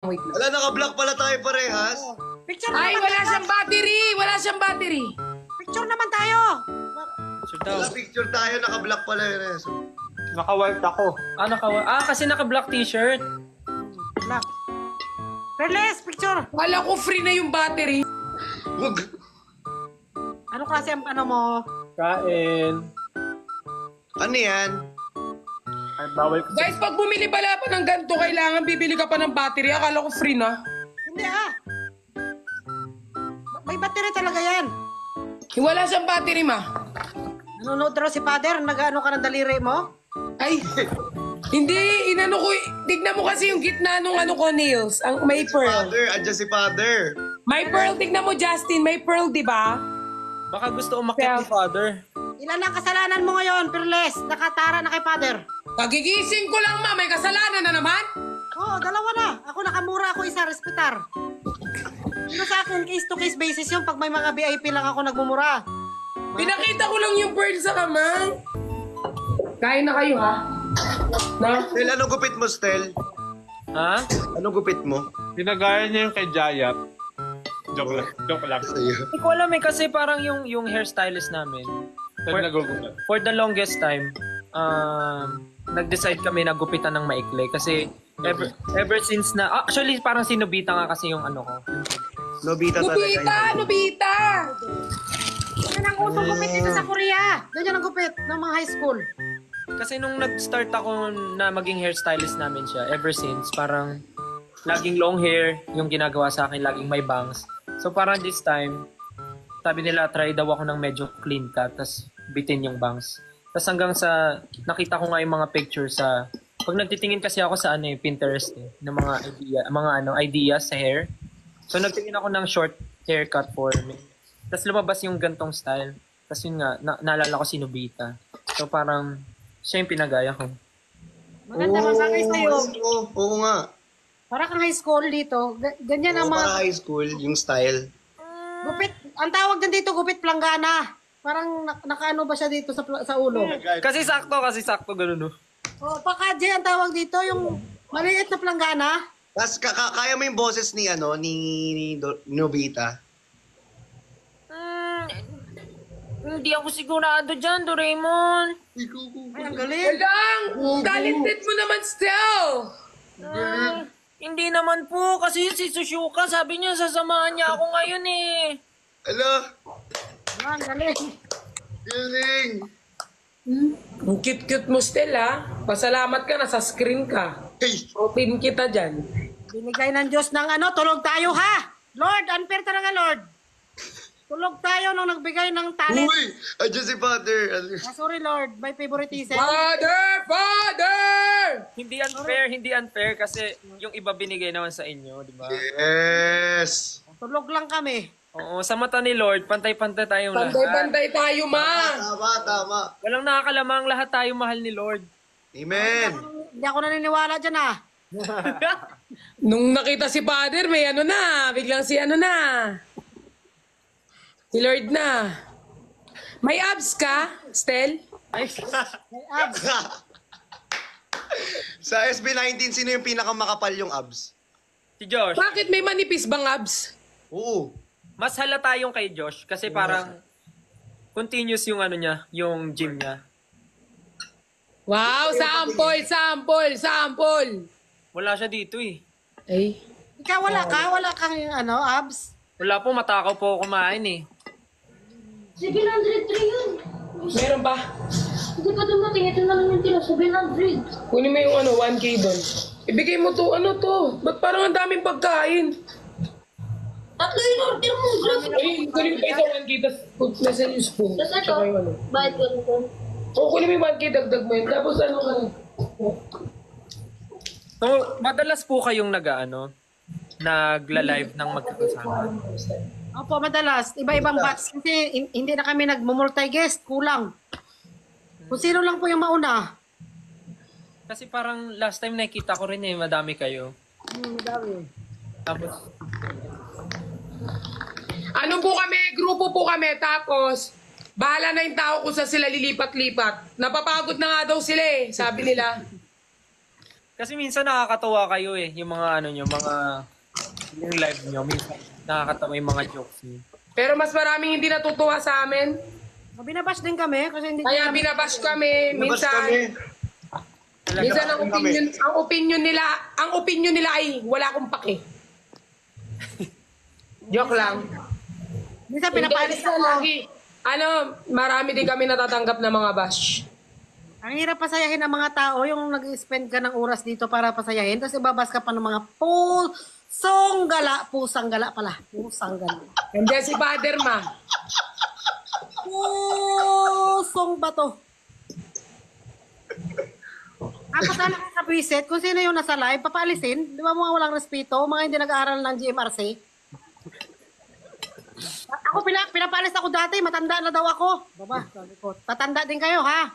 Wait lang. Wala, naka-block pala tayo parehas. Picture Ay, naman wala tayo. siyang battery! Wala siyang battery! Picture naman tayo. Wala picture tayo, naka-block pala yun. Naka-white ako. Kasi naka-black t-shirt. Black. Perles, picture. Wala ko free na yung battery. Wag. Ano klase ang ano mo? Kain. Ano yan? Ay, bawal kasi. Guys, pag bumili pala pa ng ganito, kailangan bibili ka pa ng battery. Akala ko free na. Hindi May battery talaga yan. Wala siyang battery, ma. Nanonood daw si Father, nag-ano ka ng daliri mo? Ay, hindi. Inano ko, tignan mo kasi yung gitna nung ano ko, nails. Ang may pearl. Father, andyan si Father. May pearl, tignan mo, Justin. May pearl, di ba? Baka gusto umakyat ni Father. Ilan ang kasalanan mo ngayon, Perles? Nakatara na kay Father. Kagigising ko lang, ma. May kasalanan na naman. Oo, dalawa na. Ako nakamura, ako isa, respetar. Pero sa akin, case-to-case basis yung pag may mga VIP lang ako nagmumura. Pinakita ko lang yung pearl sa kamay. Kain na kayo, ha? Na? Stel, anong gupit mo, Stel? Ha? Anong gupit mo? Pinagaya niya yung kay Jayat. Joke lang. Joke lang. Sa'yo. Hindi ko alam kasi parang yung hairstylist namin, Saan nagugulat? for the longest time, nag-decide kami na gupitan ng maikli kasi ever since na, actually parang sinubita nga kasi yung ano ko. Nobita talaga Nobita! yun. Nobita! Yan ang usong gupit dito sa Korea. Ganyan ang gupit ng mga high school. Kasi nung nag-start ako na maging hairstylist namin siya, ever since parang laging long hair yung ginagawa sa akin, laging may bangs. So parang this time, sabi nila try daw ako ng medyo clean cut, tas bitin yung bangs. Tas hanggang sa nakita ko nga yung mga pictures sa pag nagtitingin kasi ako sa Pinterest ng mga ideas sa hair. So nagtingin ako ng short haircut for me. Tas lumabas yung gantong style. Tas yun nga naalala ko si Nobita. So parang siya yung pinagaya ko. Maganda ba bagay sa'yo? Oo nga. Para kang high school dito. Ganyan ang Oo, mga para high school, yung style. gupit. Ang tawag din dito, gupit planggana. Parang nakaano ba siya dito sa ulo? Kasi sakto ganun no. O, pakaje ang tawag dito, yung maliit na planggana. Tapos kaya mo yung boses ni Nobita? Hindi ako sigurado dyan, Doraemon. Ay, ang galing. Walang! Talented mo naman still! Hindi naman po, kasi si Sushuka, sabi niya sasamahan niya ako ngayon eh. Ala, Ang galing. galing. Ang cute-cute mo still, ha? Pasalamat ka, nasa screen ka. Hey, Protein kita dyan. Binigay ng Diyos ng ano, tulog tayo ha! Lord, unfair talaga Lord. Tulog tayo nung nagbigay ng talent. uy, andyan si Father. Sorry Lord, by favoritism. Father! Father! Hindi unfair kasi yung iba binigay naman sa inyo, di ba? Yes. Tulog lang kami. Oo, sa mata ni Lord, pantay-pantay tayong lahat. Pantay-pantay tayo, ma! Tama. Walang nakakalamang, lahat tayo mahal ni Lord. Amen. Hindi ako naniniwala dyan ha. Nung nakita si Father, may ano na. Biglang si ano na. Si Lord na. May abs ka, Stel? Ay, May abs. Sa SB19, sino yung pinakamakapal yung abs? si Josh. Bakit may manipis bang abs? Oo. Mas halata yung kay Josh kasi parang continuous yung ano niya, yung gym niya. Wow, sample, sample, sample. Wala siya dito eh. Ay. Ikaw wala ka? Wala kang ano, abs? Wala po, matakaw po ako kumain eh. 703 yun. Meron ba? Hindi pa dumating. Ito na lang yung tira. 700. Kunin mo yung ano, 1K doon. Ibigay mo to, ano to? Ba't parang ang daming pagkain? Tatlo yung order mo. Grabe. Ay, kunin mo pa isa 1K, tapos nasa yung spoon. Tapos ito. Tsaka yung ano. Bayad ko nito. O, kunin mo yung 1K, dagdag mo yun. Tapos ano ka na? So, madalas po kayong nagla-live ng magkakasama. Opo, madalas. Iba-ibang batch. Kasi hindi na kami nag-multi-guest. Kulang. Kung sino lang po yung mauna. Kasi parang last time nakita ko rin madami kayo. Madami. Tapos, Ano po kami, grupo po kami, tapos bahala na yung tao kung saan sila lilipat-lipat. Napapagod na nga daw sila eh, sabi nila. Kasi minsan nakakatawa kayo eh. Yung mga ano nyo, yung live nyo. Minsan nakakatawa yung mga jokes nyo. Pero mas maraming hindi natutuwa sa amin. Binabash din kami kasi hindi Kaya binabash kami. Nabas Minsan, kami. minsan ang opinion nila ay wala akong pake. Joke lang. Minsan Hindi, pinapalis minsan ako. lagi. Marami din kami natatanggap na mga bash. Ang hirap pasayahin ng mga tao, yung nag-spend ka ng oras dito para pasayahin, tapos ibabas ka pa ng mga pusang gala pala. Pusang gala. Nandiyan si Father Ma. Pusong bato. Tapos sana ka sa preset, kung sino yung nasa live, papaalisin. Di ba mga walang respeto, mga hindi nag-aaral ng GMRC? Ako pinapalis ako dati, matanda na daw ako. Baba, sabi ko, tatanda din kayo ha.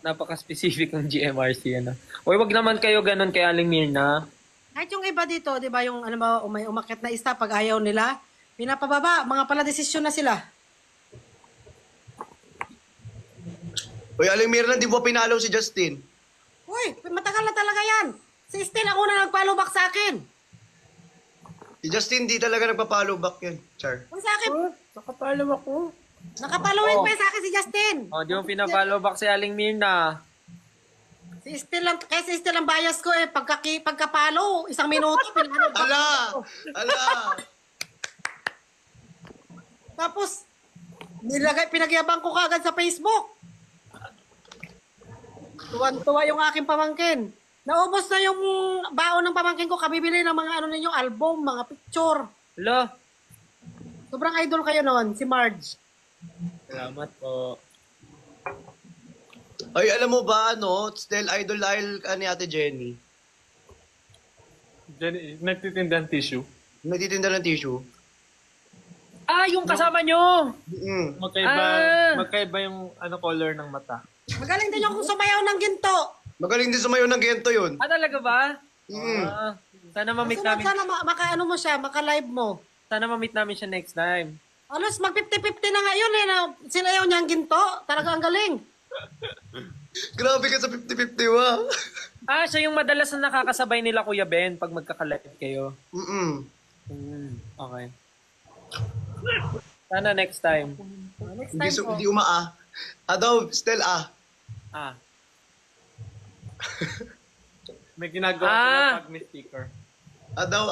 Napaka-specific ng GMRC. Ano. Uy, wag naman kayo ganun kay Aling Mirna. Kahit yung iba dito, di ba, yung ano ba, may umakyat na isa pag ayaw nila, pinapababa, mga pala desisyon na sila. Uy, Aling Mirna, di ba pinalo si Justin? Uy, matagal na talaga yan. Si Stella ako na nag-follow back sa akin. Si Justin di talaga nagpa-follow back yun. Char. Kung sa akin, Nakapalo ako. nakapaloin pa sa akin si Justin. Oh, di mo pinapollow back si Aling Mirna. Si Stella, kaya si Stella ang bias ko eh, pagkapalo, 1 minuto, pinano. Ala! Tapos, pinagyabang ko kagad sa Facebook. Tuwan-tuwa yung aking pamangkin. Naubos na yung baon ng pamangkin ko, kabibili ng mga ano ninyo, album, mga picture. Hello. Sobrang idol kayo noon, si Marge. Salamat po. Ay, alam mo ba, still idol ni Ate Jenny. Jenny, nagtitinda ng tissue. Nagtitinda ng tissue. Ah, yung kasama nyo! Mm. Magkaiba yung color ng mata. Magaling din yung sumayaw ng ginto. Magaling din sumayo ng gento yun. Ah, talaga ba? Mm. Ah, sana ma-meet Sunod namin. sana maka-ano mo siya, maka-live mo. Sana ma-meet namin siya next time. Alos, mag-50-50 na nga yun eh, na sinayaw niya ang ginto. Talaga ang galing. Grabe ka sa 50-50, wa. Ah, siya yung madalas na nakakasabay nila Kuya Ben pag magkaka-live kayo. Mm-mm. Okay. Sana next time. Next Hindi, time po. hindi umaa. Daw, still Ah. May ginagawa Ah. sila pag may sticker. Daw,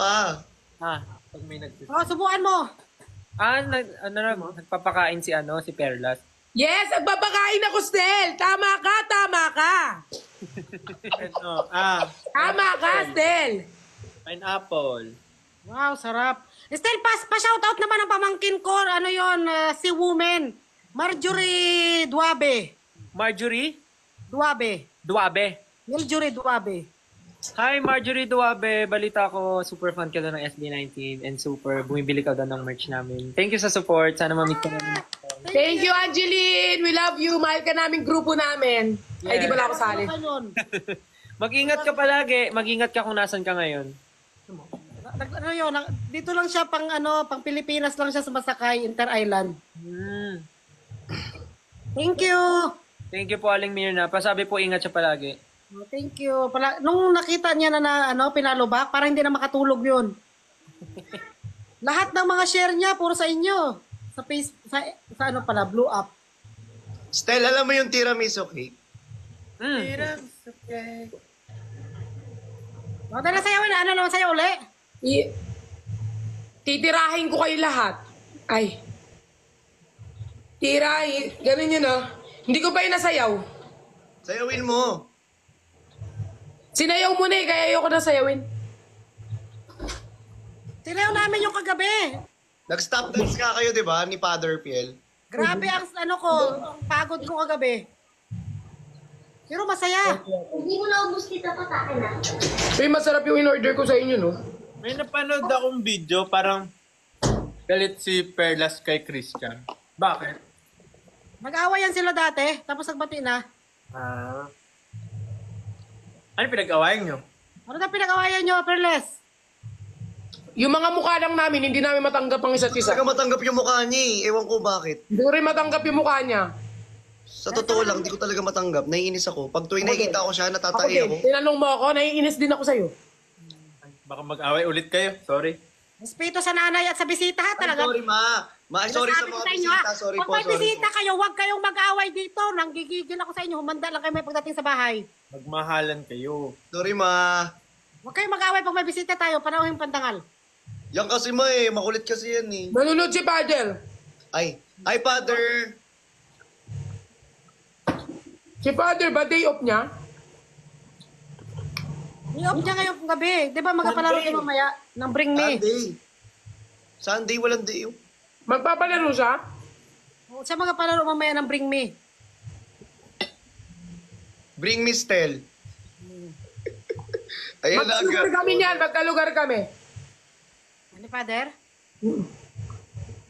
Pag may nag- Oh, subukan mo. nagpapakain si Perlas. Yes, nagbabakain ako, Stel. Tama ka. Tama ka, Stel. Pineapple. Wow, sarap. Estel, pa-shoutout naman ang pamangkin ko. Ano yon, si woman. Marjorie Duabe. Marjorie Duabe. Duabe. Marjorie Duabe. Hi Marjorie Duabe, balita ko super fan ka daw ng SB19 and super bumibili ka daw ng merch namin. Thank you sa support. Sana ma-meet ka namin. Thank you, Angeline. We love you. Mahal ka namin, grupo namin. Ay, di ba na ako sali? Mag-ingat ka palagi. Mag-ingat ka kung nasan ka ngayon. Ano yun, dito lang siya pang Pilipinas lang siya sumasakay, Inter-Island. Thank you. Thank you po Aling Mirna. Pasabi po ingat siya palagi. Thank you. Nung nakita niya na pinalubak, parang hindi na makatulog yun. Lahat ng mga share niya, puro sa inyo. Sa Blue Up. Still, alam mo yung tiramisu cake? Tiramisu cake. Dahil nasayawin, ano naman sa'yo uli? Titirahin ko kayo lahat. Ay. Tirahin. Ganun yun, Hindi ko pa yun nasayaw. Sayawin mo. Sinayaw mo na kaya ayoko na sayawin. Sinayaw namin yung kagabi. Nag-stop dance ka kayo, di ba? Ni Father Piel. Grabe ang ang pagod ko kagabi. Pero masaya. Hindi mo naubos kita patakin na. Uy, masarap yung in-order ko sa inyo, no? May napanood akong video, parang galit si Perlas kay Christian. Bakit? Nag-awayan sila dati, tapos nagbati na. Ano pinag-awayan nyo? Ano na pinag-awayan nyo, Perles? Yung mga mukha lang namin, hindi namin matanggap ang isa't isa. Saka matanggap yung mukha niya eh. Ewan ko bakit. Hindi ko rin matanggap yung mukha niya. Sa totoo lang, di ko talaga matanggap. Naiinis ako. Pag tuwing nakikita ko siya, Ako natatai din, ako. tinanong mo ako, naiinis din ako sa'yo. Baka mag-away ulit kayo. Sorry. Respeto sa nanay at sa bisita ha, Ay, talaga. sorry, ma. Ma, sorry sa Sinasabi ko mga inyo, ha. bisita. Sorry Pag po, may sorry bisita po. kayo, huwag kayong mag-away dito. Nanggigigil ako sa inyo. Humanda lang kayo may pagdating sa bahay. Magmahalan kayo. Sorry, ma. Huwag kayong mag-away pag may bisita tayo. Panahon pandangal. Yan kasi, ma, eh. Makulit kasi yan, eh. Manunod si Padel. Ay, father. Si Father ba day off niya? I-off niya ngayong gabi. Di ba magpapalaro kayo mamaya ng Bring Me? Sunday. Sunday, walang day. Oh. Magpapalaro siya? Sa mga palaro mamaya ng Bring Me. Bring me Stel. Ayan na Magkalugar agad. kami niyan, magkalugar kami. Ano, Father?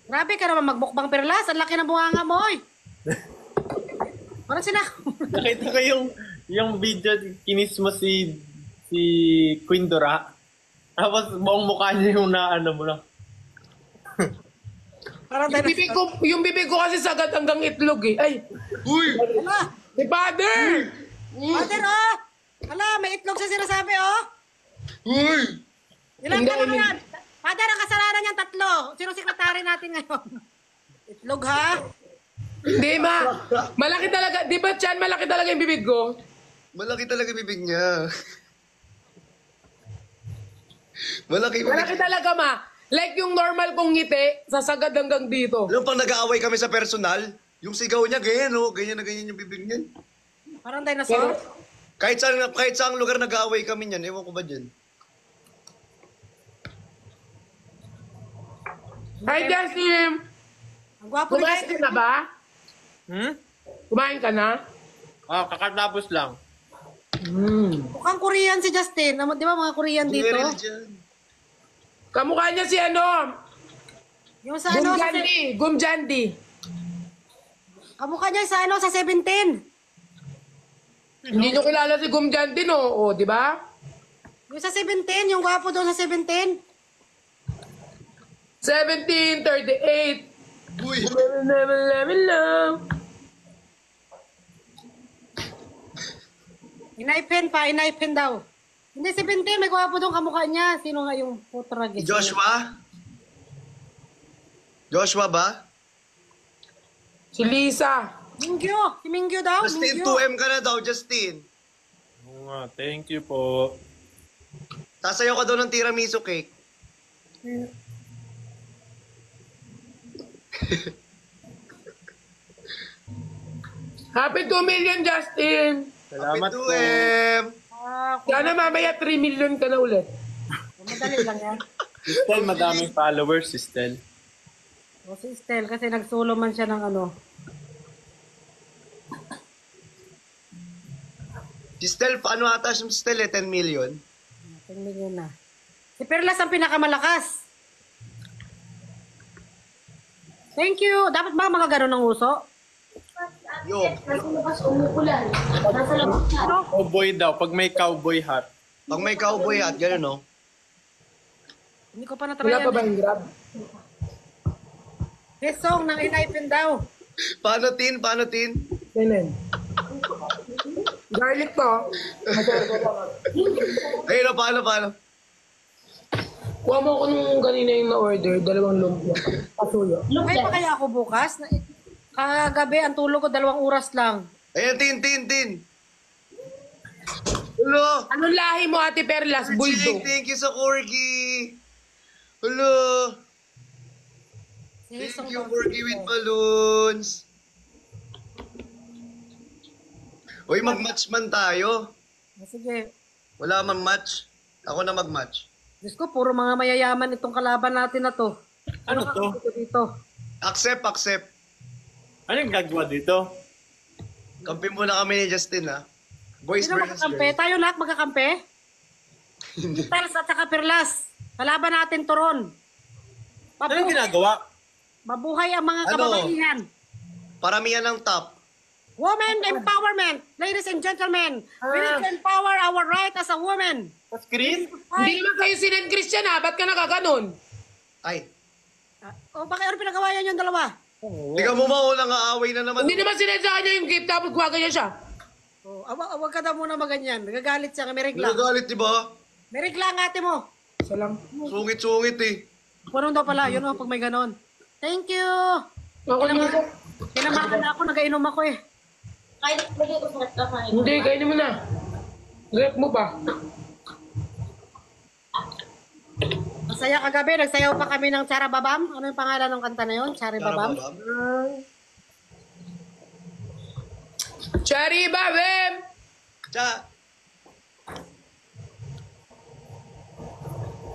Grabe ka naman magmukbang perlas. Ang laki ng bunganga mo, oy. Parang Nakita ko yung video, kinis mo si Queen Dora. Tapos buong mukha niya yung naano mo lang. Parang Yung bibig ko kasi sagad hanggang itlog eh. Ay, Uy! Ala, si Father! Father, oh! Ala, may itlog sa sinasabi, oh! Uy! Ilan Hindi, ka naman yan? Father, ang kasalanan niyan 3. Sino sekretary natin ngayon? Itlog, ha? Hindi ma, malaki talaga. Di ba Chan, malaki talaga yung bibig ko? Malaki talaga bibig niya. Malaki Malaki bibig. talaga ma. Like yung normal kong ngiti, sasagad hanggang dito. Alam, pag nag-aaway kami sa personal, yung sigaw niya, ganyan, oh. Ganyan na ganyan yung bibig niya. Parang dinosaur. Kahit saan lugar nag-aaway kami niyan, ewan ko ba dyan. Hi Justin! Ang gwapo ni Kumain ka Justin. na ba? Kumain ka na? Kakatapos lang. Mukhang Korean si Justin. Di ba mga Korean dito? Meron dyan. Kamukha niya si ano? Yung sa ano, sa, Gumjandi. kamukha niya sa ano, sa 17. Hindi nyo kilala si Gumjandi no? O, di ba? Yung sa 17, yung gwapo doon sa 17. 1738. Uy! Inaipen daw. Hindi, 17, may gwapo doon kamukha niya. Sino nga yung putra? Si Joshua? Joshua ba? Si Lisa. Mingyo. Si Mingyo daw. Justin, Mingyo. 2M ka na daw, Justin. Oo nga, thank you po. Sasayaw ka daw ng tiramisu cake. Happy 2 million, Justin. Salamat Happy po. 2M! Sana mamaya 3 million ka na ulit. Madali lang yan. Si Stel, madaming followers, si Stel. O si Estel, kasi nagsulo man siya ng ano. Si Stel, paano ata si Stel 10 million? Tingnan niyo na. Si Perlas ang pinakamalakas. Thank you. Dapat ba mga ganun ng uso? Yo, Nasa labas umuulan. Nasa labas na. Cowboy daw, pag may cowboy hat. pag may cowboy hat, gano'n, no? Hindi ko pa na-try Wala pa ba yan. yung grab? Yes, song ng Inaipen daw. Paano, Tin? Paano, Tin? Ganun. Garlic to. Ayun, no, paano? Kuha mo ko nung kanina yung na-order, 2 lumpia. Pasuyo. May pa kaya ako bukas? Kagabi, ang tulog ko 2 oras lang. Ayan, Tin. Hello! Anong lahi mo, Ate Perlas? Jake, Bulldog. thank you sa corgi. Hello! Thank you, corgi with balloons. Uy, mag-match man tayo. Sige. Wala man match. Ako na mag-match. Diyos ko, puro mga mayayaman itong kalaban natin na to. Ano to? Dito. Accept. Ano yung gagawa dito? Kampi muna kami ni Justin, ha? Boys Sino versus magkakampi? girls. Tayo lahat magkakampi? Perlas at saka Perlas. Kalaban natin turon. Ano yung ginagawa? Mabuhay ang mga Ano? kababaihan. Paramihan ng top. Women empowerment. Ladies and gentlemen, we need to empower our right as a woman. Sa screen? Hindi naman kayo sinend Christian ha? Ba't ka nakaganon? Ay, O bakit ano pinagawa yan yung dalawa? Tingnan mo unang aaway na naman. Hindi naman sinadya niya yung gift tapos gumaganyan siya. Oh, awag ka daw muna maganyan. Nagagalit siya, may regla. Nagagalit, di ba? May regla ang ate mo. Isa lang. Sungit-sungit eh. Ganun daw pala, yun pag may ganon. Thank you! Ako naman. Kinamakan na ako, nagainom ako eh. Kahit lagay ko sa kakain. Hindi, kainin mo na. Rep mo pa. Masaya kagabi, nagsayaw pa kami ng Charababam. Ano yung pangalan ng kanta na yun? Charababam? Cherry Babem! Cha.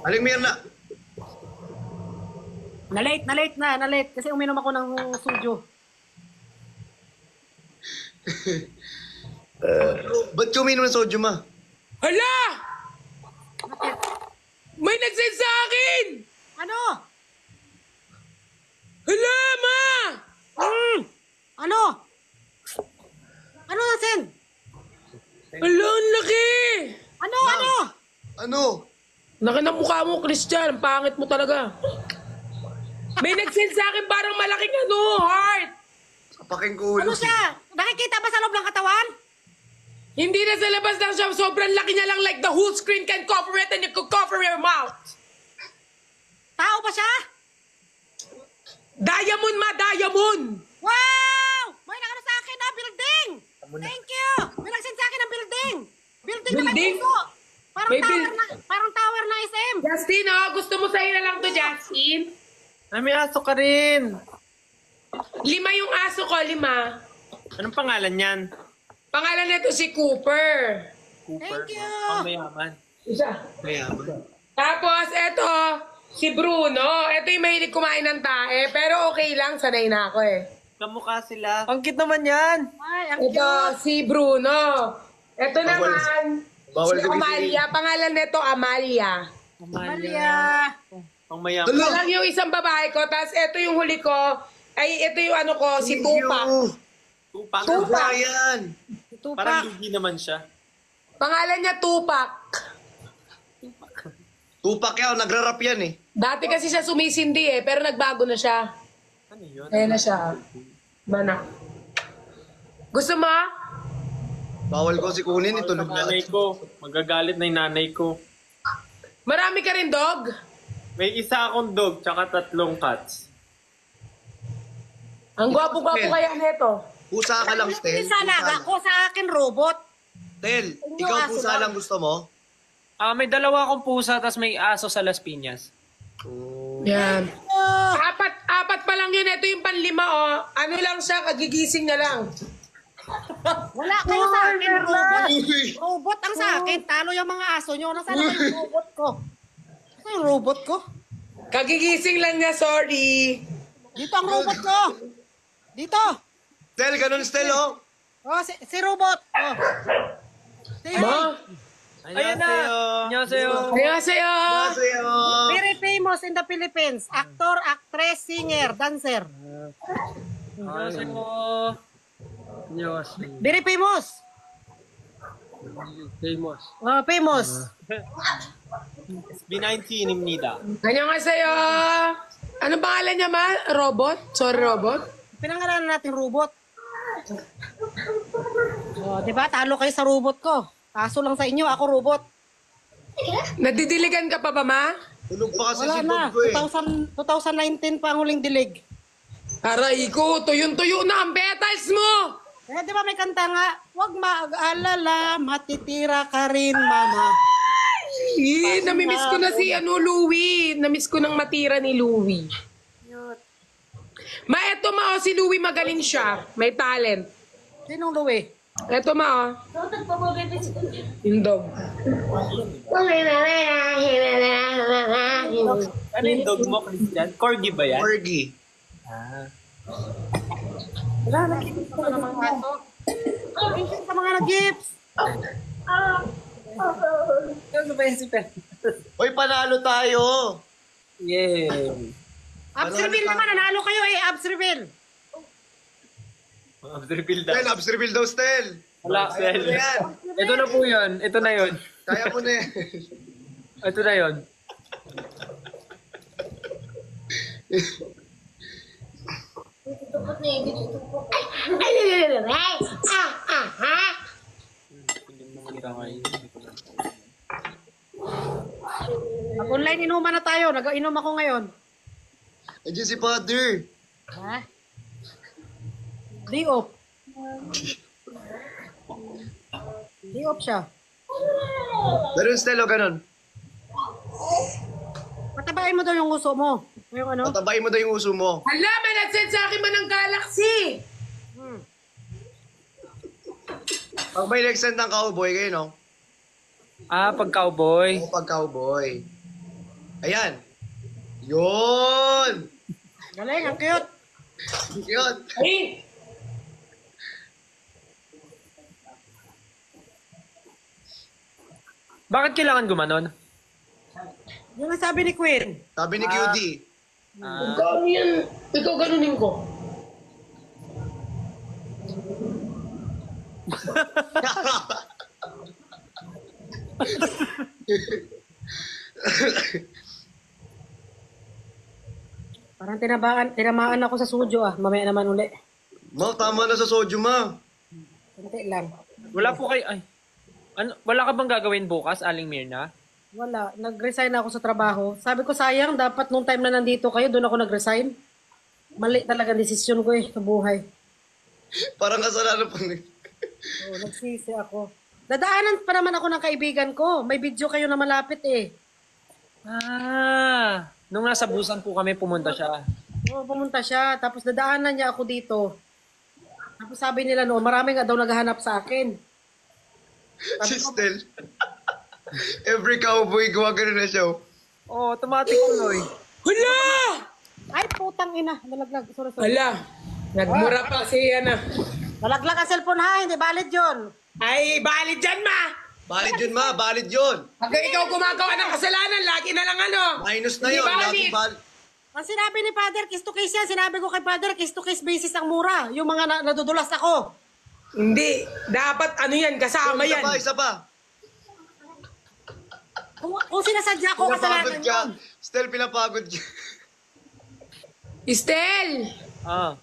Aling Mirna. Na-late. Kasi uminom ako ng sujo. Ba't kuminom ng sodium, ma? Hala! May nagsend sa akin! Ano? Hala, ma! Ano? Ano na, Sen? Hala, ang laki! Ano? Ano? Laki ng mukha mo, Christian. Ang pangit mo talaga. May nagsend sa akin parang malaking heart. Paking kulo. Ano siya? Nakikita ba sa loob ng katawan? Hindi na sa labas lang siya. Sobrang laki niya lang like the whole screen can cover it and you could cover your mouth. Tao ba siya? Diamond, ma! Diamond! Wow! May nakano sa akin na building! Thank you! May nagsend sa akin ng building! Building na may Building? puso! Parang May tower parang tower na SM! Justin, gusto mo sa'yo na lang to, Justin? Ay, may aso ka rin. 5 yung aso ko, 5. Anong pangalan niyan? Pangalan nito si Cooper. Cooper. Thank you. Ang mayaman. Isa. Mayaman. Tapos, eto, si Bruno. Eto yung mahilig kumain ng tae. Pero okay lang, sanay na ako eh. Kamukha sila. Ang cute naman yan. Ay, ang Ito, cute! si Bruno. Eto naman, Bawal si gamitin. Amalia. Pangalan nito, Amalia. Maria! Ang mayaman. Hala! Ito lang yung isang babae ko. Tapos eto yung huli ko. Ay, ito yung ano ko, si Tupac. Tupac. Tupac. Ayan. Parang Tupac! lugi naman siya. Pangalan niya Tupac. Tupac yan, nagrarap yan eh. Dati kasi siya sumisindi eh, pero nagbago na siya. Ano yun? Ayan na siya. Mana. Gusto mo? Bawal ko si kunin ito. Ang nanay ko. Magagalit na yung nanay ko. Marami ka rin, dog? May isa akong dog, tsaka 3 cats. Ang gwapo-gwapo kaya neto. Pusa ka lang, Stel. Yung sa alaga ko, sa akin robot. Tel, Yung ikaw aso pusa lang. lang gusto mo? May 2 akong pusa, tas may aso sa Las Piñas. Yan. Oh, Apat pa lang yun. Ito yung panlima, oh. Ano lang siya, kagigising na lang. wala kayo sa akin, robot. Robot ang sa akin. Talo yung mga aso nyo. Nasaan na yung robot ko? Nasaan yung robot ko? Kagigising lang niya, sorry. Dito ang robot ko. Dito. Stel, ganun Stel, oh. Oh, si robot. Oh. Ma? Ayun na! Annyeonghaseyo! Annyeonghaseyo! Masaya. Very famous in the Philippines. Actor, actress, singer, dancer. Annyeonghaseyo! Annyeonghaseyo! Very famous. Famous. Oh, famous. SB19입니다. Annyeonghaseyo! Anong pangalan niya, ma? Robot? Sorry, robot? Pinangalanan natin robot. Oh, di ba? Talo kayo sa robot ko. Kaso lang sa inyo, ako robot. Nadidiligan ka pa ba, ma? Tulog pa kasi Wala si na. Bob ko eh. 2019 pa ang huling dilig. Aray ko, tuyong-tuyo na ang petals mo! Eh, di ba may kanta nga, huwag mag-alala, matitira ka rin, mama. Namimiss ko na si Louie. Namiss ko ng matira ni Louie. Ma, eto ma, si Louie magaling siya. May talent. Sinong Louie? Eto ma, So, nagpapabibis ko. yung dog. Ano yung dog mo, Christian? Corgi ba yan? Corgi. Wala, nag-gifts ka na mga aso. Thank you sa mga nag-gifts. Ano ba yung super? Hoy, panalo tayo. Yay! Abs reveal naman, nanalo kayo eh, abs reveal. After build Stel, up. abs reveal daw, Stel. Wala. Kaya mo na yan. Ito na po yun. Ito na yun. Kaya mo na yan. Ito na yun. Ba't naiigit ito po? Mag-online inuman na tayo. Nag-inom ako ngayon. Andiyan si Father. Ha? Day off. Day off siya. Ganun, Stelo, ganun. Patabain mo daw yung uso mo. Yung ano? Patabain mo daw yung uso mo. Hala, may nag-send sa akin man ng Galaxy. Pag may nag-send ng cowboy, kayo, no? Ah, pag cowboy. O pag cowboy. Ayan. Yun! Galing, ang cute. Yun. Ay, Bakit kailangan gumanon? Yung sabi ni Queen. Sabi ni QD. gano'n yan. Ikaw ganunin ko. Parang tinamaan ako sa studio Mamaya naman uli. Ma, tama na sa sodium, ma. Kunti lang. Wala po kayo, ay. Ano, wala ka bang gagawin bukas, Aling Mirna? Wala. Nag-resign ako sa trabaho. Sabi ko sayang, dapat nung time na nandito kayo, doon ako nag-resign. Mali talaga desisyon ko sa buhay. Parang kasalanan pa. Nagsisi ako. Dadaanan pa naman ako ng kaibigan ko. May video kayo na malapit Ah, nung nasa busan po kami, pumunta siya. Oo, pumunta siya. Tapos dadaanan niya ako dito. Tapos sabi nila noon, marami nga daw naghahanap sa akin. Si Stel. Every cowboy, gawa ganun na siya. Oh, automatic tuloy. Hala! Ay, putang ina. Nalaglag. Sorry. Hala, nagmura pa si Ana. Nalaglag ang cellphone Hindi valid yun. Ay, valid dyan, ma! Valid yun, ma. Valid yun. Hanggang ikaw gumagawa ng kasalanan, lagi na lang ano. Minus na Hindi yun. valid. Laging valid. Ang sinabi ni Father, case to case yan. Sinabi ko kay Father, case to case basis ang mura. Yung mga nadudulas ako. Hindi, dapat ano yan, kasama yan. Isa pa. Kung sinasadya ko, kasalanan Pinapagod ka. yun. Stel, pinapagod ka. Estel, Ah,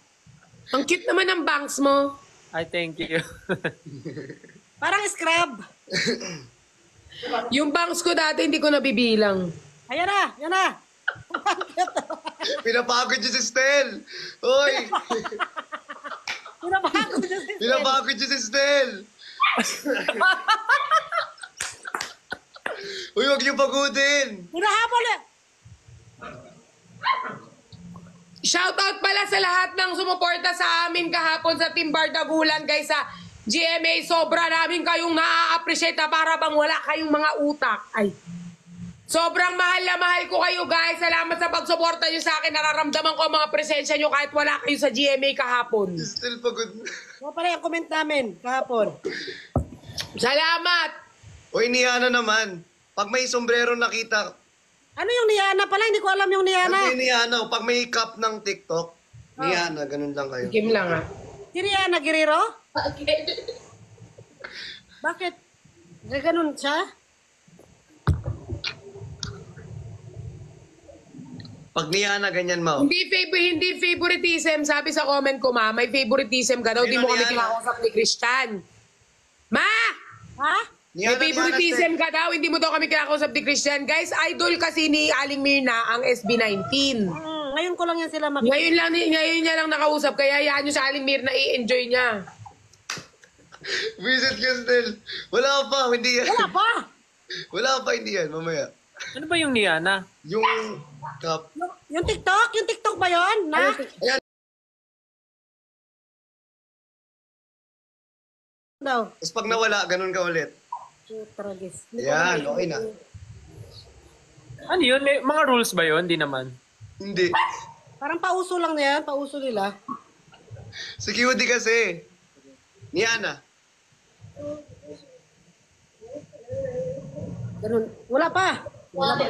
ang cute naman ng bangs mo. I thank you. Parang scrub. Yung bangs ko dati, hindi ko nabibilang. Ayan na, yan na. Pinapagod niyo si Stel. Hoy, Pinabago niya si Stel. pinapagod niyo si Stel. Uy, huwag niyo pagudin. Hinahabol eh. Shoutout pala sa lahat ng sumuporta sa amin kahapon sa Team Bardagulan, guys, sa GMA. Sobra namin kayong na-appreciate para bang wala kayong mga utak. Ay. Sobrang mahal na mahal ko kayo, guys. Salamat sa pagsuporta nyo sa akin. Nararamdaman ko ang mga presensya nyo kahit wala kayo sa GMA kahapon. Stel, pagod. Ano pala yung comment namin kahapon? Salamat! Uy, Niana naman. Pag may sombrero nakita, Ano yung Niana pala? Hindi ko alam yung Niana. Hindi Niana. Pag may cup ng TikTok, Niana, ganun lang kayo. Kim lang, ha? Si Niana Guerrero? Bakit? Ganun siya? Pag Niana, ganyan mo. Hindi favoritism. Sabi sa comment ko, ma, may favoritism ka daw. Di mo kami kinakausap ni Christian. Ma! Ha? May favoritism ka daw. Hindi mo daw kami kinakausap ni Christian. Guys, idol kasi ni Aling Mirna ang SB19. Ngayon ko lang yan sila Ngayon niya lang nakausap. Kaya hayaan nyo sa Aling Mirna, i-enjoy niya. Visit ka, Stel. Wala pa, hindi yan. Wala pa! Wala pa, hindi yan. Mamaya. Ano ba yung Niana? Yung cup. Yung TikTok? Yung TikTok ba yun? Na? Ayan. Daw. Tapos pag nawala, ganun ka ulit. Tragis. Yan, okay na. Ano yun? May mga rules ba yun? Hindi naman. Hindi. Parang pauso lang na yan. Pauso nila. Si QD kasi. Niana. Ganun. Wala pa. Wala pa.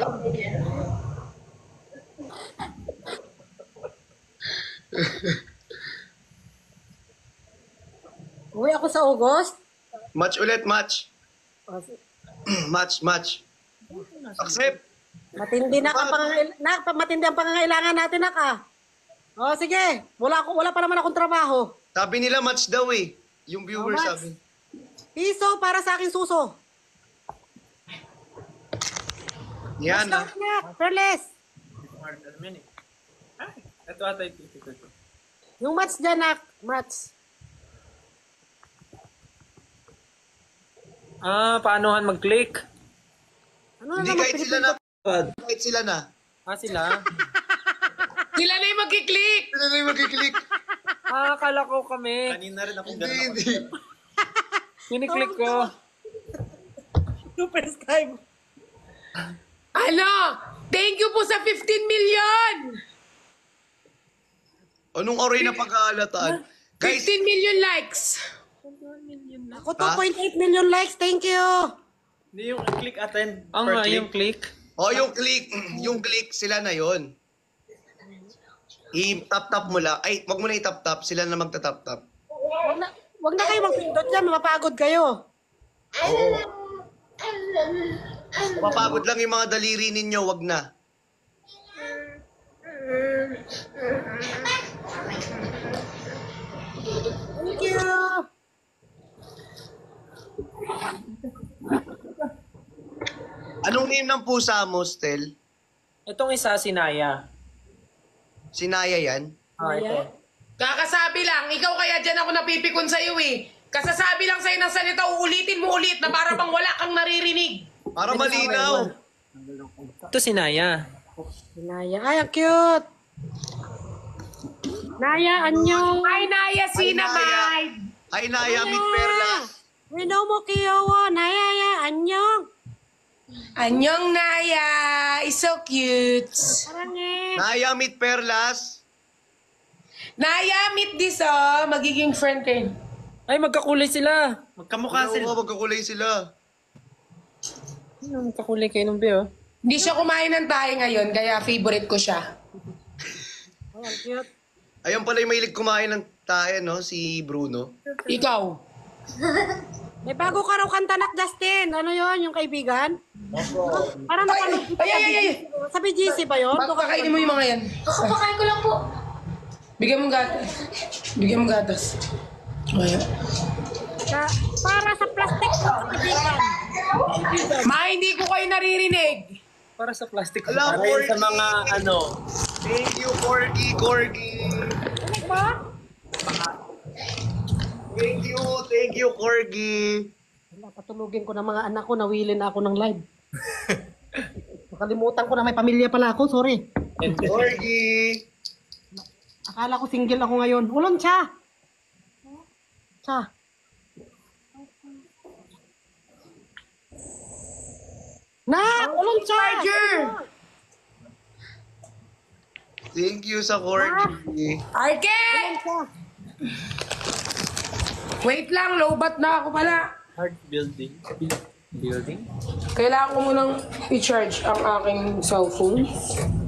Uwi ako sa August. Match ulit, match. Match. Accept. Matindi na matindi ang pangangailangan natin, Nak. Oh, sige. Wala pa naman akong trabaho. Sabi nila match daw eh. Yung viewer match. sabi. Piso para sa aking suso. Yan ah. Perles. Alam yan eh. Ay, ito ata ito. Yung match dyan, nak. Match. Paanohan mag-click? Ano Hindi naman, kahit sila na. Kahit sila na. Sila? Sila na yung magkiklik. Sila na yung magkiklik. Akala ko kami. Kanina rin ako Hindi, ganun. hindi. Kiniklik ko. Super Sky. Ano? Thank you po sa 15 million. Anong oray na pagkahalataan? Guys, 15 million likes. Ako 2.8 million likes. Thank you. Hindi yung click attend Ang per nga, click. yung click. yung click, sila na yon. I-tap-tap mo lang. Ay, wag mo na i-tap-tap. Sila na magta-tap-tap. Wag na kayo magpindot dyan. Mapapagod kayo. Oo. Mapagod lang yung mga daliri ninyo. Wag na. Thank you. Anong name ng pusa mo, Stel? Itong isa, si Naya. Sinaya yan? Ito. Kakasabi lang, ikaw kaya dyan ako napipikon sa'yo eh. Kasasabi lang sa'yo ng salita, uulitin mo ulit na para bang wala kang naririnig. Para malinaw. Ito si Naya. Naya. Ay, ang cute. Naya, anyo. Ay, Naya, Sinamide. Ay, Naya, meet Perla. Rino mo kiyowo. Naya, ya, anyong. Anyong Naya, is so cute. Parang eh. Naya, meet Perlas. Naya, meet this magiging friend kayo. Ay, magkakulay sila. Magkamukha sila. Oo, magkakulay sila. Magkakulay kayo ng Beo. Hindi siya kumain ng tayo ngayon, kaya favorite ko siya. Ay, ang cute. Ayun pala yung mahilig kumain ng tayo, no? Si Bruno. Ikaw. May bago ka raw kanta, nak, Justin. Ano yon yung kaibigan? Parang napanood kita Ay. sa BGC ba yun? Pagkakainin mo yung mga yan. Kakapakain ko lang po. Bigyan mong gatas. Bigyan mong gatas. Ayan. Para sa plastic kaibigan. Ma, hindi ko kayo naririnig. Para sa plastic. Alam, Para yun sa mga ano. Thank you, Corgi. Ano ba? Thank you, Corgi. Wala, patulugin ko ng mga anak ko, nawili na ako ng live. Nakalimutan ko na may pamilya pala ako, sorry. Corgi. Akala ko single ako ngayon. Ulon siya! Siya. Ulon siya! Charger! Thank you sa Corgi. Arke! Ulon siya. Wait lang, lowbat na ako pala. Hard building. Building? Kailangan ko munang i-charge ang aking cellphone.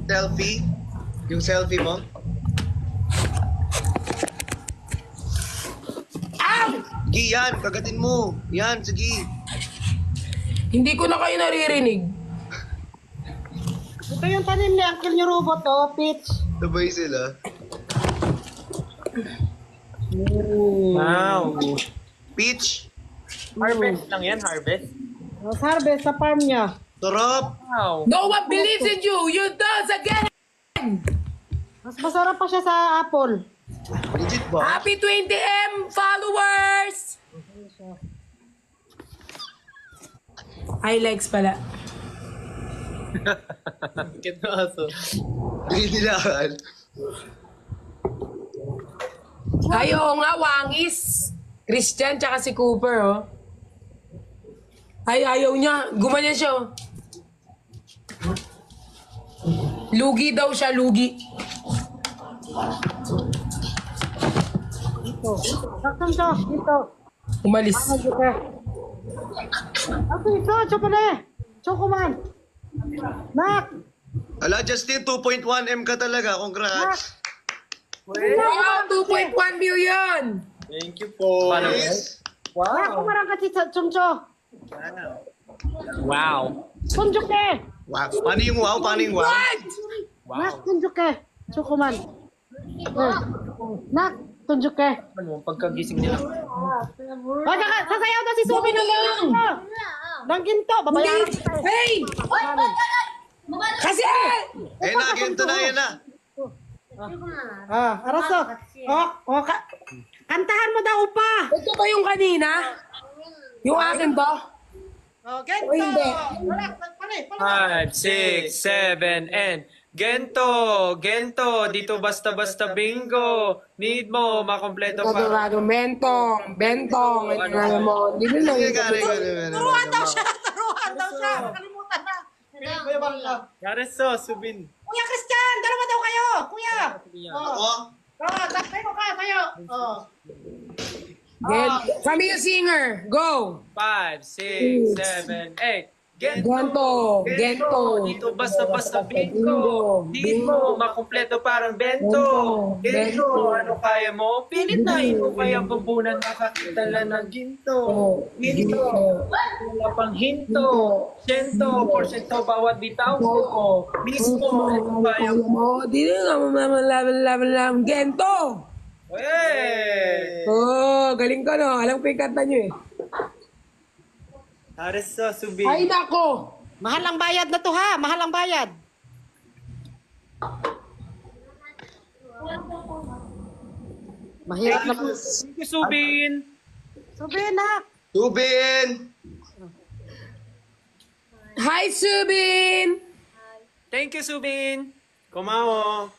Selfie. Yung selfie mo. Ow! Sige, yan. Kagatin mo. Yan, sige. Hindi ko na kayo naririnig. Ito yung tanim ni Uncle niyo robot, oh, Peach. Sabay sila. Wow. Peach. Harvest lang yan, harvest. Harvest sa farm niya. Sarap. Wow. No one believes in you! You do it again! Mas masarap pa siya sa apple. Legit ba? Happy 20M followers! Highlights pala. Kito aso. Binilaan. Ay, oo nga, Wangis. Christian, tsaka si Cooper, oh. Ay, ayaw niya. Gumanyan siya, oh. Lugi daw siya, lugi. Ito. Saksan siya. Ito. Umalis. Ano ka? Ako ito. Chocolate. Chocoman. Nak. Ala, Justin, 2.1M ka talaga. Congrats. Wow, 2.1 million! Thank you po. Yes. Nak, kumarang ka si Chuncho. Wow. Tunjuk eh. Wow. Paano yung wow? Paano yung wow? What? Nak, tunjuk eh. Chocoman. Nak, tunjuk ka. Ano, pagkagising nila. Sasayaw na si Subi ng ginto. Ng ginto, babayaran kita. Hey! Kasi! Ganito na, yan na. Araso. Kantahan mo daw pa. Ito ba yung kanina? Yung akin ba? Gento. O hindi? 5, 6, 7, and Gento! Gento! Dito basta-basta bingo! Need mo, makompleto pa. Kadurado, bentong. Ano mo? Hindi na lang. Turuan daw siya. Kalimutan na. Gareso, Subin. Kuya Christian, dalawa daw kayo. Kuya. Ako? Tatay ko ka, tayo. Kami yung singer. Go! 5, 6, 7, 8. Gento! Dito basta-basta bingo! Need mo, makompleto parang bento! Gento! Ano kaya mo? Pilit na mo kaya bubunan makakita lang ng ginto! Ginto! Wala pang hinto! Sento! Porsyento bawat bitaw ko! Mismo! Ano kaya mo? Di na nga Gento! Hey! Oh, galing ka no. Alam ko yung kanta nyo eh. Gareso, Subin. Ay nako! Mahal ang bayad na to ha. Mahal ang bayad. Mahirap na po. Thank you, Subin! Subi, nak. Subin! Hi, Subin! Thank you, Subin! Kumao.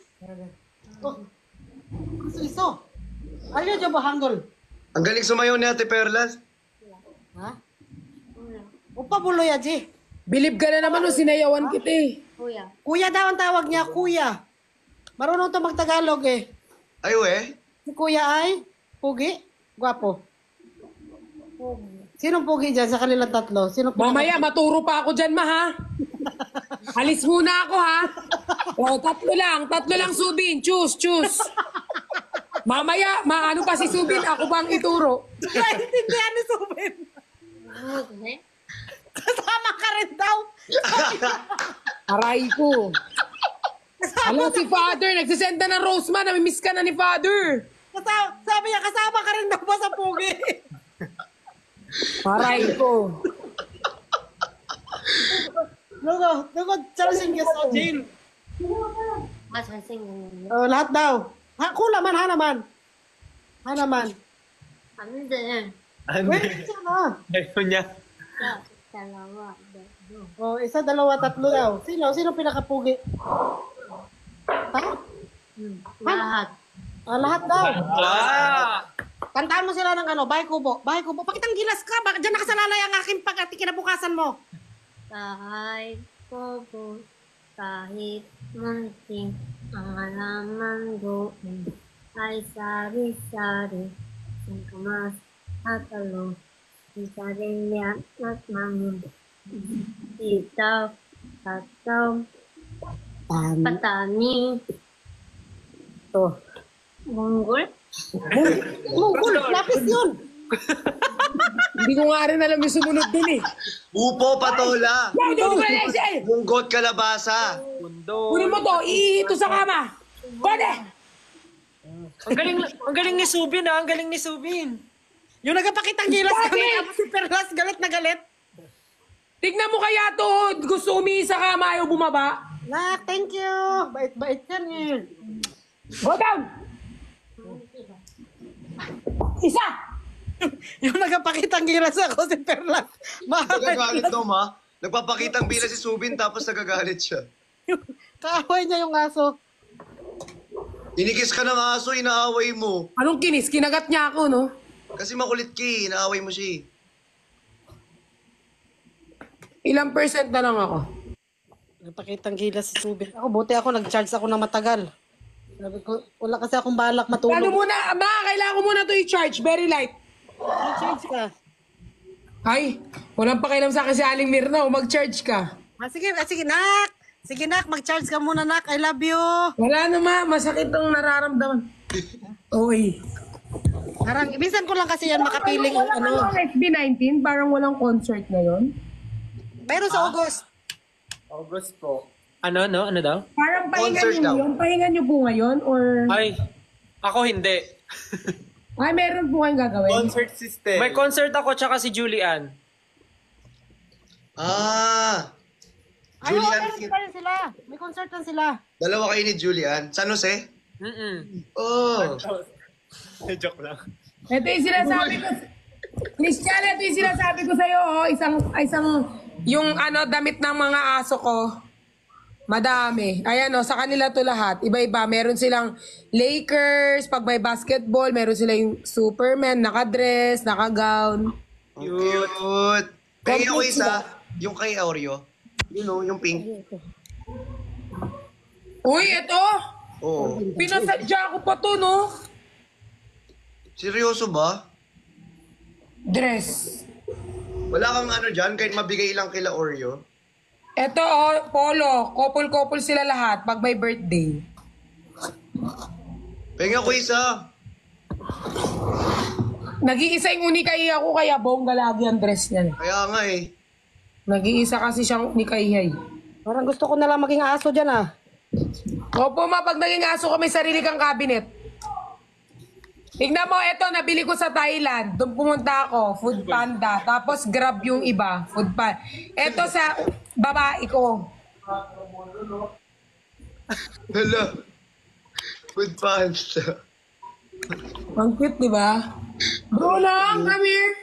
Iso. Ayaw dyan ba hanggol? Ang galing sumayaw ni Ate Perlas. Ha? Upa buloy aji. Bilib ka na naman nung sinayawan kita eh. Kuya daw ang tawag niya, kuya. Marunong to magtagalog eh. Ay, we. Si kuya ay, pugi, gwapo. Sinong pugi dyan sa kanilang tatlo? Sino Mamaya, maturo pa ako dyan, ma, ha? Alis muna ako, ha? O, tatlo lang, Subin. Choose. Mamaya, maano pa si Subin, ako bang ituro? Naintindihan ni Subin. Kasama ka rin daw. Aray ko. Alam si Father, nagsisend na ng Roseman, namimiss ka na ni Father. Sabi niya, kasama ka rin daw ba sa pugi? Aray ko. Lugo, charasing ka sa jail. Oh, lahat daw. Kula man, ha naman. Ano? Wait, siya na. Ayaw niya. Oh, isa, dalawa, tatlo daw. Sino pinakapugi? Ha? Lahat. Lahat daw. Kantaan mo sila ng Bahay Kubo. Pakitang gilas ka. Baka dyan nakasalalay ang aking kinabukasan mo. Bahay ko po, kahit munting ang halaman doon ay sari-sari, singkamas at alo, isarilya at mangin, sitaw, tataw, patani, munggol. Munggol, lapis yun. Hindi ko nga rin alam yung sumunod dun eh. Upo, patola. Alexei! Munggot, kalabasa. Kunin mo to, iihito sa kama. Kode! Ang galing ni Subin, ha? Ang galing ni Subin. Yung nagpakitang gilas Bakit? kami, tapos si Perlas galit na galit. Tignan mo kaya to, gusto umihi sa kama, ayaw bumaba. Nak, thank you. Bait-bait yan eh. Go down! Isa! Yung nagpakitang gilas ako si Perlas. Nagagalit daw, ma. Nagpapakitang bila si Subin tapos nagagalit siya. Kaaway niya yung aso. Inikis ka ng aso, inaaway mo. Anong kinis? Kinagat niya ako, no? Kasi makulit ka eh, inaaway mo siya eh. Ilang percent na lang ako? Nagpakitang gilas si Subin. Buti ako, nag-charge ako na matagal. Sabi ko, wala kasi akong balak matulog. Ano muna, kailangan ko muna to i-charge. Very light. Mag-charge ka. Ay, walang pakialam sa akin si Aling Mirna. Mag-charge ka. Sige, nak. Sige, nak. Mag-charge ka muna, nak. I love you. Wala naman. Masakit ang nararamdaman. Oy. Parang, minsan ko lang kasi yan makapiling. Ano? SB19, parang walang concert ngayon. Pero sa August. August po. Ano daw? Parang pahinga concert nyo daw. yun? Pahinga nyo po ngayon? Or... Ay, ako hindi. Ay, meron po kayong gagawin? Concert system. May concert ako tsaka si Julian. Ah! Ay, Julian, meron pa rin sila. May concert lang sila. dalawa kayo ni Julian. San Jose? Oh! Joke lang. Ito yung sinasabi ko. Christian, ito yung sinasabi ko sa'yo, oh. Isang, yung damit ng mga aso ko. Madami. Ayan, oh, sa kanila to lahat. Iba-iba. Meron silang Lakers, pag may basketball, meron sila yung Superman, nakadress, nakagown. Ang cute! Kaya ako isa, yung kay Oreo. You know, yung pink. Uy, ito! Oo. Pinasadya ko pa to, no? Seryoso ba? Dress. Wala kang dyan, kahit mabigay lang kila Oreo. Ito, oh, polo. Couple-couple sila lahat pag may birthday. Penga ko isa. Nag-iisa yung unikay ako, kaya bongga lagi ang dress niya. Kaya nga eh. Nag-iisa kasi siyang unikay. Parang gusto ko na lang maging aso dyan ah. Opo, ma, pag naging aso ka, may sarili kang cabinet. Tignan mo, eto, nabili ko sa Thailand. Doon pumunta ako, Food Panda. Tapos Grab yung iba, Food Panda. Eto sa babae ko. Hala. Food pasta. Ang cute, di ba? Bro lang, come here.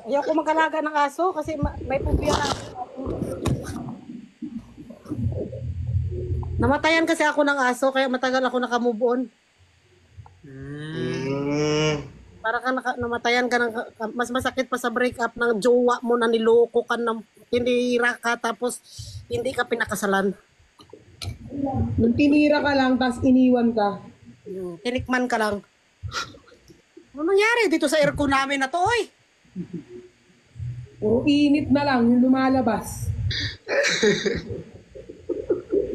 Ayaw ko magkalaga ng aso kasi may phobia na ako. Namatayan kasi ako ng aso kaya matagal ako nakamove on. Para ka namatayan ka ng, mas masakit pa sa breakup ng jowa mo na niloko ka ng tinira ka tapos hindi ka pinakasalan. Nung tinira ka lang, tapos iniwan ka. Tinikman ka lang. Ano nangyari dito sa aircon namin na to, oy? Puro init na lang yung lumalabas.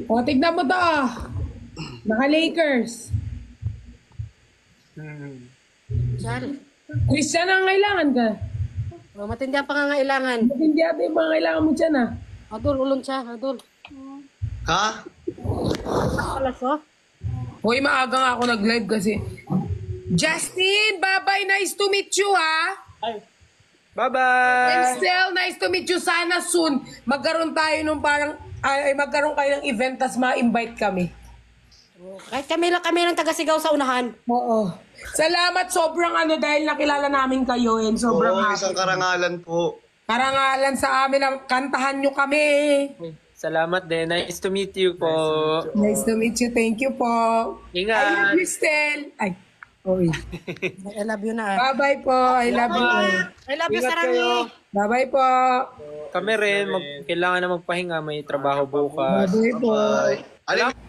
O, tignan mo to, ah. Naka-Lakers. Diyan. Christian, ang kailangan ka. Matindi ang pangangailangan. Hindi ate yung mga kailangan mo dyan, ah. Adol, ulon siya, adol. Ha? Alas, oh. Hoy, maaga nga ako nag-live kasi. Justin, bye-bye. Nice to meet you, ha? Bye-bye! Estelle, nice to meet you. Sana soon magkaroon tayo nung parang, magkaroon kayo ng event tas ma-invite kami. Kahit kami lang taga-sigaw sa unahan. Oo. Salamat, sobrang dahil nakilala namin kayo and sobrang Oo, happy. isang karangalan po. Karangalan sa amin ang kantahan nyo kami. Salamat din. Nice to meet you po. Nice to meet you. Thank you po. I love Ingat. you, Stel. Ay, sorry. I love you na. Bye-bye po. I love you. I love you, Ingat Sarami. kayo. Bye-bye po. Kami rin, kailangan na magpahinga. May trabaho bukas. Bye-bye po. Bye. Alin?